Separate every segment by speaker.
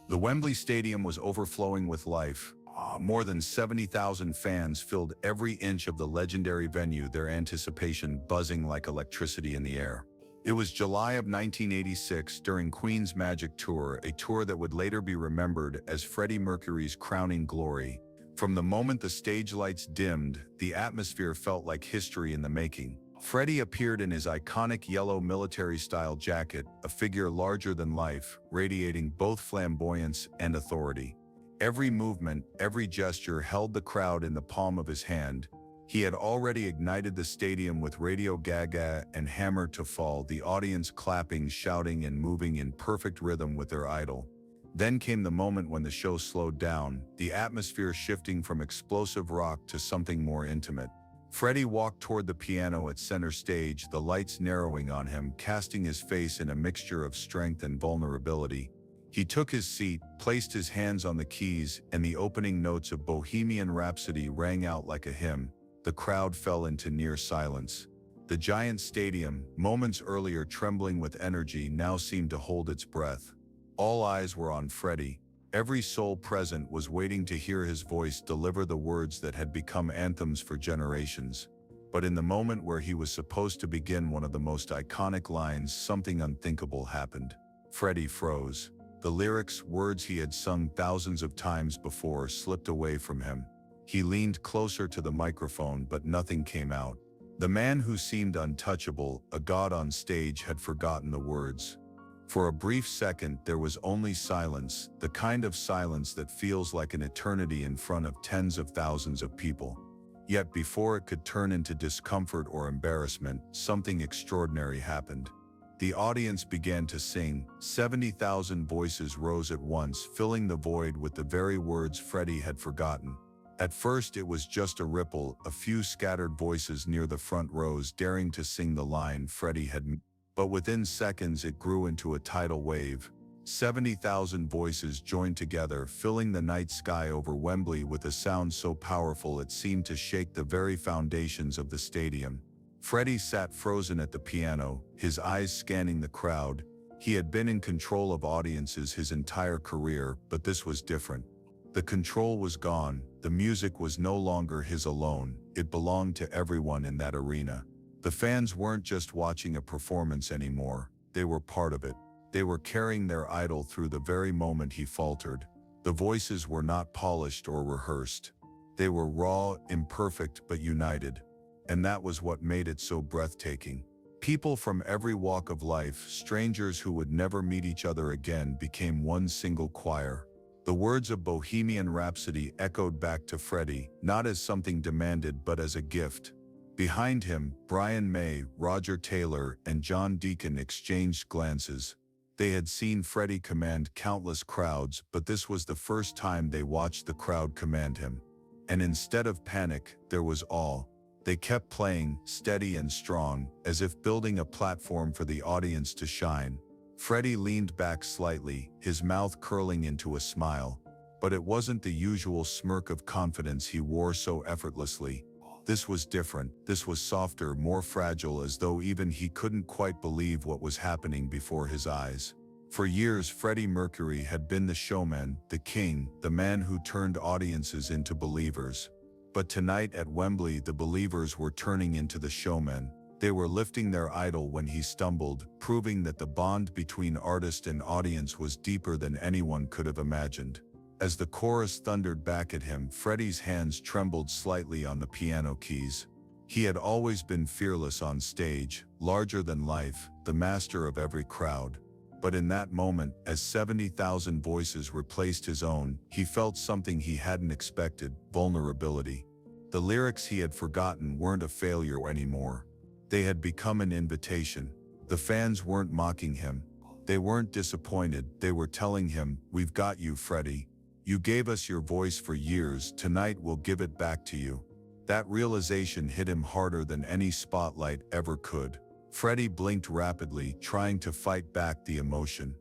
Speaker 1: The Wembley Stadium was overflowing with life. More than 70,000 fans filled every inch of the legendary venue, their anticipation buzzing like electricity in the air. It was July of 1986 during Queen's Magic Tour, a tour that would later be remembered as Freddie Mercury's crowning glory. From the moment the stage lights dimmed, the atmosphere felt like history in the making. Freddie appeared in his iconic yellow military-style jacket, a figure larger than life, radiating both flamboyance and authority. Every movement, every gesture held the crowd in the palm of his hand. He had already ignited the stadium with Radio Gaga and Hammer to Fall, the audience clapping, shouting, and moving in perfect rhythm with their idol. Then came the moment when the show slowed down, the atmosphere shifting from explosive rock to something more intimate. Freddie walked toward the piano at center stage, the lights narrowing on him, casting his face in a mixture of strength and vulnerability. He took his seat, placed his hands on the keys, and the opening notes of Bohemian Rhapsody rang out like a hymn. The crowd fell into near silence. The giant stadium, moments earlier trembling with energy, now seemed to hold its breath. All eyes were on Freddie. Every soul present was waiting to hear his voice deliver the words that had become anthems for generations. But in the moment where he was supposed to begin one of the most iconic lines, something unthinkable happened. Freddie froze. The lyrics, words he had sung thousands of times before, slipped away from him. He leaned closer to the microphone, but nothing came out. The man who seemed untouchable, a god on stage, had forgotten the words. For a brief second, there was only silence, the kind of silence that feels like an eternity in front of tens of thousands of people. Yet before it could turn into discomfort or embarrassment, something extraordinary happened. The audience began to sing. 70,000 voices rose at once, filling the void with the very words Freddie had forgotten. At first it was just a ripple, a few scattered voices near the front rows daring to sing the line Freddie had. But within seconds it grew into a tidal wave. 70,000 voices joined together, filling the night sky over Wembley with a sound so powerful it seemed to shake the very foundations of the stadium. Freddie sat frozen at the piano, his eyes scanning the crowd. He had been in control of audiences his entire career, but this was different. The control was gone. The music was no longer his alone. It belonged to everyone in that arena. The fans weren't just watching a performance anymore. They were part of it. They were carrying their idol through the very moment he faltered. The voices were not polished or rehearsed. They were raw, imperfect, but united. And that was what made it so breathtaking. People from every walk of life, strangers who would never meet each other again, became one single choir. The words of Bohemian Rhapsody echoed back to Freddie, not as something demanded but as a gift. Behind him, Brian May, Roger Taylor, and John Deacon exchanged glances. They had seen Freddie command countless crowds, but this was the first time they watched the crowd command him. And instead of panic, there was awe. They kept playing, steady and strong, as if building a platform for the audience to shine. Freddie leaned back slightly, his mouth curling into a smile. But it wasn't the usual smirk of confidence he wore so effortlessly. This was different. This was softer, more fragile, as though even he couldn't quite believe what was happening before his eyes. For years, Freddie Mercury had been the showman, the king, the man who turned audiences into believers. But tonight at Wembley, the believers were turning into the showmen. They were lifting their idol when he stumbled, proving that the bond between artist and audience was deeper than anyone could have imagined. As the chorus thundered back at him, Freddie's hands trembled slightly on the piano keys. He had always been fearless on stage, larger than life, the master of every crowd. But in that moment, as 70,000 voices replaced his own, he felt something he hadn't expected: vulnerability. The lyrics he had forgotten weren't a failure anymore. They had become an invitation. The fans weren't mocking him. They weren't disappointed. They were telling him, "We've got you, Freddie. You gave us your voice for years. Tonight we'll give it back to you." That realization hit him harder than any spotlight ever could. Freddie blinked rapidly, trying to fight back the emotion.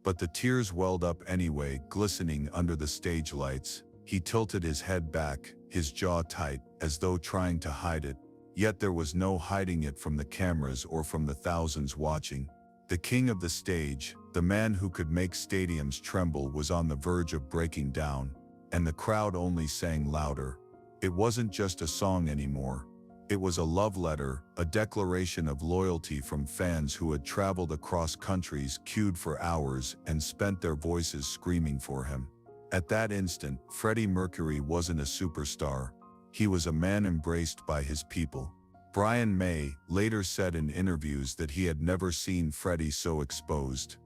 Speaker 1: But the tears welled up anyway, glistening under the stage lights. He tilted his head back, his jaw tight, as though trying to hide it. Yet there was no hiding it from the cameras or from the thousands watching. The king of the stage, The man who could make stadiums tremble was on the verge of breaking down, and the crowd only sang louder. It wasn't just a song anymore. It was a love letter, a declaration of loyalty from fans who had traveled across countries, queued for hours, and spent their voices screaming for him. At that instant, Freddie Mercury wasn't a superstar. He was a man embraced by his people. Brian May later said in interviews that he had never seen Freddie so exposed.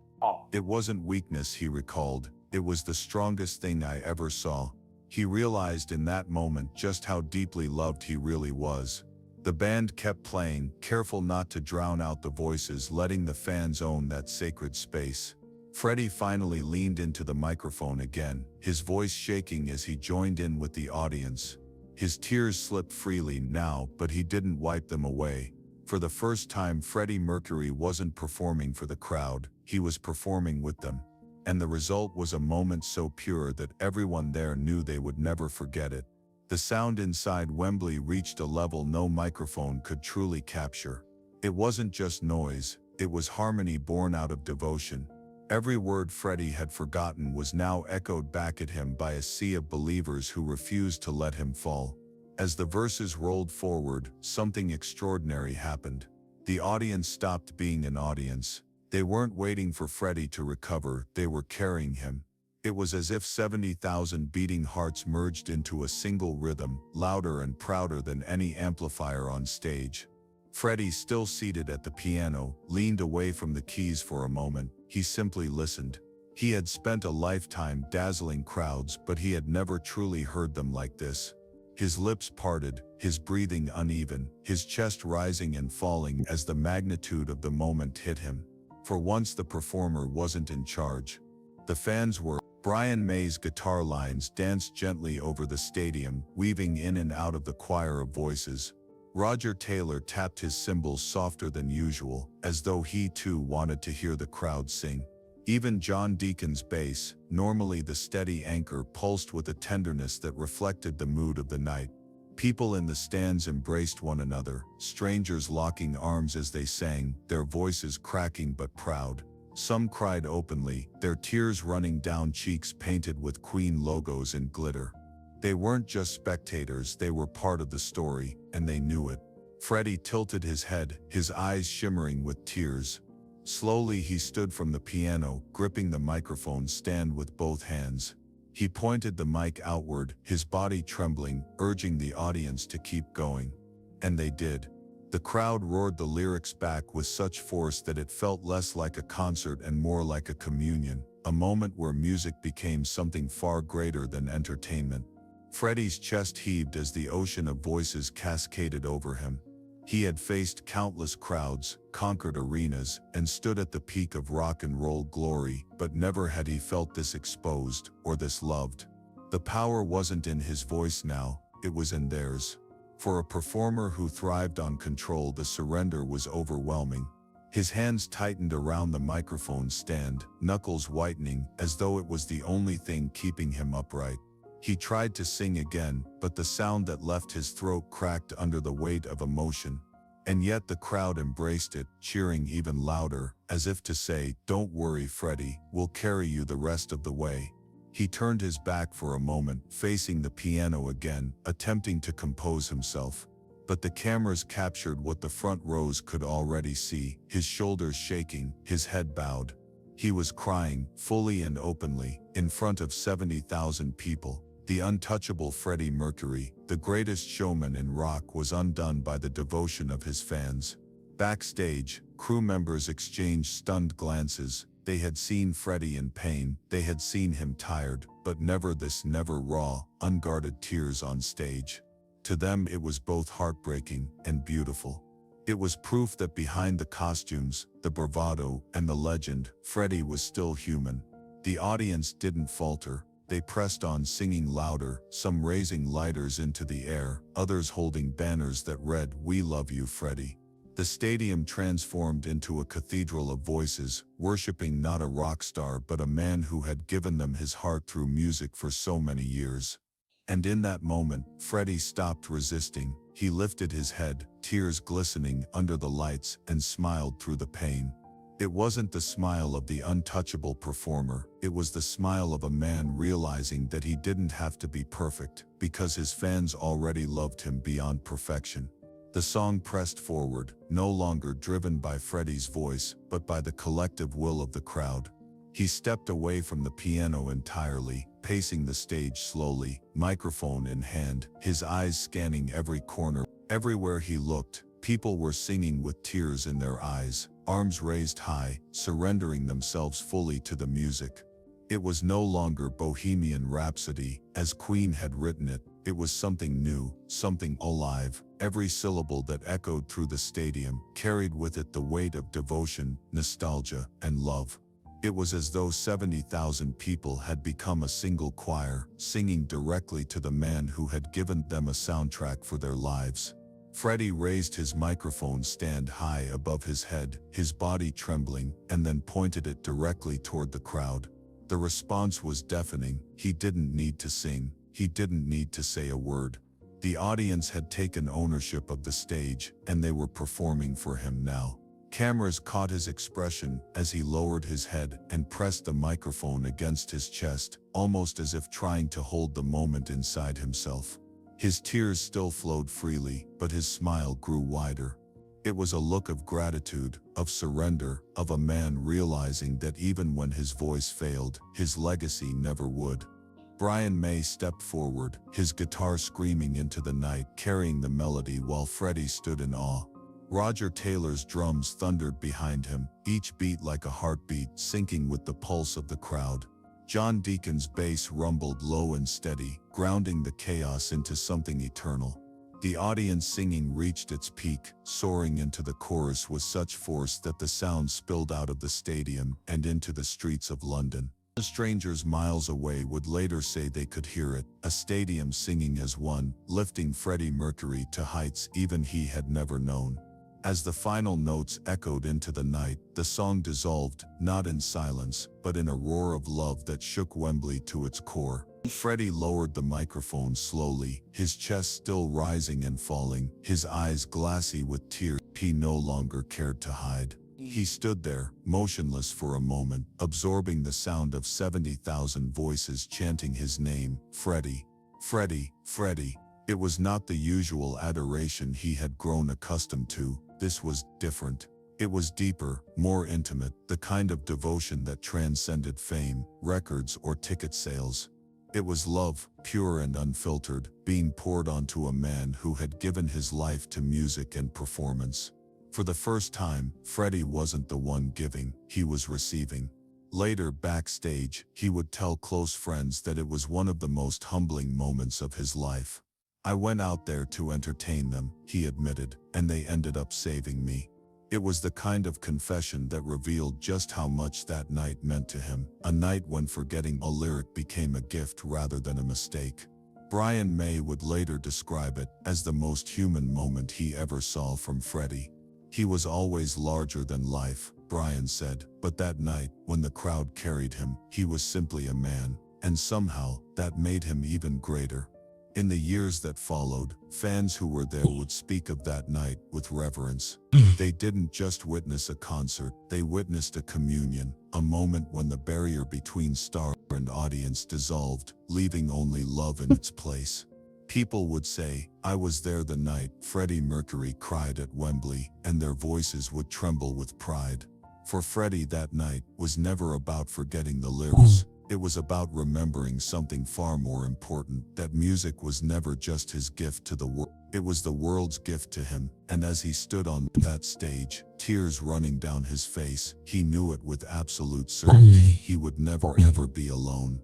Speaker 1: It wasn't weakness, he recalled. It was the strongest thing I ever saw. He realized in that moment just how deeply loved he really was. The band kept playing, careful not to drown out the voices, letting the fans own that sacred space. Freddie finally leaned into the microphone again, his voice shaking as he joined in with the audience. His tears slipped freely now, but he didn't wipe them away. For the first time, Freddie Mercury wasn't performing for the crowd, he was performing with them. And the result was a moment so pure that everyone there knew they would never forget it. The sound inside Wembley reached a level no microphone could truly capture. It wasn't just noise, it was harmony born out of devotion. Every word Freddie had forgotten was now echoed back at him by a sea of believers who refused to let him fall. As the verses rolled forward, something extraordinary happened. The audience stopped being an audience. They weren't waiting for Freddie to recover, they were carrying him. It was as if 70,000 beating hearts merged into a single rhythm, louder and prouder than any amplifier on stage. Freddie, still seated at the piano, leaned away from the keys for a moment. He simply listened. He had spent a lifetime dazzling crowds, but he had never truly heard them like this. His lips parted, his breathing uneven, his chest rising and falling as the magnitude of the moment hit him. For once the performer wasn't in charge. The fans were. Brian May's guitar lines danced gently over the stadium, weaving in and out of the choir of voices. Roger Taylor tapped his cymbals softer than usual, as though he too wanted to hear the crowd sing. Even John Deacon's bass, normally the steady anchor, pulsed with a tenderness that reflected the mood of the night. People in the stands embraced one another, strangers locking arms as they sang, their voices cracking but proud. Some cried openly, their tears running down cheeks painted with Queen logos in glitter. They weren't just spectators, they were part of the story, and they knew it. Freddie tilted his head, his eyes shimmering with tears. Slowly he stood from the piano, gripping the microphone stand with both hands. He pointed the mic outward, his body trembling, urging the audience to keep going. And they did. The crowd roared the lyrics back with such force that it felt less like a concert and more like a communion, a moment where music became something far greater than entertainment. Freddie's chest heaved as the ocean of voices cascaded over him. He had faced countless crowds, conquered arenas, and stood at the peak of rock and roll glory, but never had he felt this exposed or this loved. The power wasn't in his voice now, it was in theirs. For a performer who thrived on control, the surrender was overwhelming. His hands tightened around the microphone stand, knuckles whitening, as though it was the only thing keeping him upright. He tried to sing again, but the sound that left his throat cracked under the weight of emotion. And yet the crowd embraced it, cheering even louder, as if to say, "Don't worry, Freddie, we'll carry you the rest of the way." He turned his back for a moment, facing the piano again, attempting to compose himself. But the cameras captured what the front rows could already see, his shoulders shaking, his head bowed. He was crying, fully and openly, in front of 70,000 people. The untouchable Freddie Mercury, the greatest showman in rock, was undone by the devotion of his fans. Backstage, crew members exchanged stunned glances. They had seen Freddie in pain, they had seen him tired, but never raw, unguarded tears on stage. To them it was both heartbreaking and beautiful. It was proof that behind the costumes, the bravado, and the legend, Freddie was still human. The audience didn't falter. They pressed on, singing louder, some raising lighters into the air, others holding banners that read, "We love you, Freddie." The stadium transformed into a cathedral of voices, worshiping not a rock star but a man who had given them his heart through music for so many years. And in that moment, Freddie stopped resisting. He lifted his head, tears glistening under the lights, and smiled through the pain. It wasn't the smile of the untouchable performer, it was the smile of a man realizing that he didn't have to be perfect, because his fans already loved him beyond perfection. The song pressed forward, no longer driven by Freddie's voice, but by the collective will of the crowd. He stepped away from the piano entirely, pacing the stage slowly, microphone in hand, his eyes scanning every corner. Everywhere he looked, people were singing with tears in their eyes, arms raised high, surrendering themselves fully to the music. It was no longer Bohemian Rhapsody, as Queen had written it. It was something new, something alive. Every syllable that echoed through the stadium carried with it the weight of devotion, nostalgia, and love. It was as though 70,000 people had become a single choir, singing directly to the man who had given them a soundtrack for their lives. Freddie raised his microphone stand high above his head, his body trembling, and then pointed it directly toward the crowd. The response was deafening. He didn't need to sing. He didn't need to say a word. The audience had taken ownership of the stage, and they were performing for him now. Cameras caught his expression as he lowered his head and pressed the microphone against his chest, almost as if trying to hold the moment inside himself. His tears still flowed freely, but his smile grew wider. It was a look of gratitude, of surrender, of a man realizing that even when his voice failed, his legacy never would. Brian May stepped forward, his guitar screaming into the night, carrying the melody while Freddie stood in awe. Roger Taylor's drums thundered behind him, each beat like a heartbeat, syncing with the pulse of the crowd. John Deacon's bass rumbled low and steady, grounding the chaos into something eternal. The audience singing reached its peak, soaring into the chorus with such force that the sound spilled out of the stadium and into the streets of London. Strangers miles away would later say they could hear it, a stadium singing as one, lifting Freddie Mercury to heights even he had never known. As the final notes echoed into the night, the song dissolved, not in silence, but in a roar of love that shook Wembley to its core. Freddie lowered the microphone slowly, his chest still rising and falling, his eyes glassy with tears he no longer cared to hide. He stood there, motionless for a moment, absorbing the sound of 70,000 voices chanting his name, Freddie, Freddie, Freddie. It was not the usual adoration he had grown accustomed to. This was different. It was deeper, more intimate, the kind of devotion that transcended fame, records, or ticket sales. It was love, pure and unfiltered, being poured onto a man who had given his life to music and performance. For the first time, Freddie wasn't the one giving, he was receiving. Later, backstage, he would tell close friends that it was one of the most humbling moments of his life. "I went out there to entertain them," he admitted, "and they ended up saving me." It was the kind of confession that revealed just how much that night meant to him, a night when forgetting a lyric became a gift rather than a mistake. Brian May would later describe it as the most human moment he ever saw from Freddie. "He was always larger than life," Brian said, "but that night, when the crowd carried him, he was simply a man, and somehow, that made him even greater." In the years that followed, fans who were there would speak of that night with reverence. They didn't just witness a concert, they witnessed a communion, a moment when the barrier between star and audience dissolved, leaving only love in its place. People would say, "I was there the night Freddie Mercury cried at Wembley," and their voices would tremble with pride. For Freddie, that night was never about forgetting the lyrics. It was about remembering something far more important, that music was never just his gift to the world. It was the world's gift to him, and as he stood on that stage, tears running down his face, he knew it with absolute certainty. He would never ever be alone.